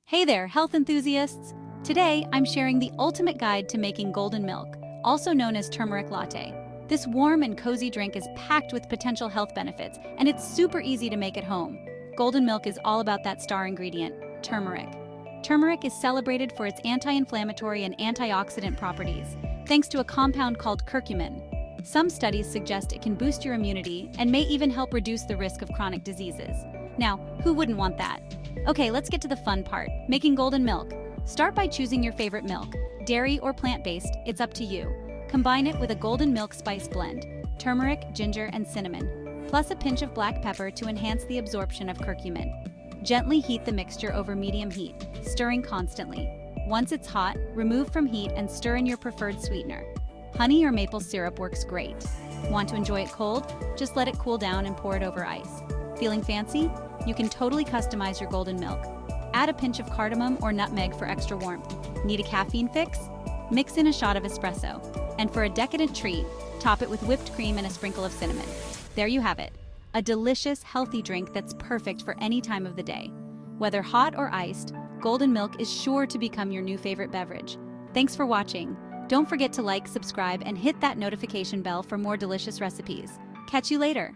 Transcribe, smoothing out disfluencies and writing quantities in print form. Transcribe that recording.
Hey there, health enthusiasts! Today, I'm sharing the ultimate guide to making golden milk, also known as turmeric latte. This warm and cozy drink is packed with potential health benefits, and it's super easy to make at home. Golden milk is all about that star ingredient, turmeric. Turmeric is celebrated for its anti-inflammatory and antioxidant properties, thanks to a compound called curcumin. Some studies suggest it can boost your immunity and may even help reduce the risk of chronic diseases. Now, who wouldn't want that? Okay, let's get to the fun part, making golden milk. Start by choosing your favorite milk. Dairy or plant-based, it's up to you. Combine it with a golden milk spice blend, turmeric, ginger, and cinnamon, plus a pinch of black pepper to enhance the absorption of curcumin. Gently heat the mixture over medium heat, stirring constantly. Once it's hot, remove from heat and stir in your preferred sweetener. Honey or maple syrup works great. Want to enjoy it cold? Just let it cool down and pour it over ice. Feeling fancy? You can totally customize your golden milk. Add a pinch of cardamom or nutmeg for extra warmth. Need a caffeine fix? Mix in a shot of espresso. And for a decadent treat, top it with whipped cream and a sprinkle of cinnamon. There you have it. A delicious, healthy drink that's perfect for any time of the day. Whether hot or iced, golden milk is sure to become your new favorite beverage. Thanks for watching. Don't forget to like, subscribe, and hit that notification bell for more delicious recipes. Catch you later.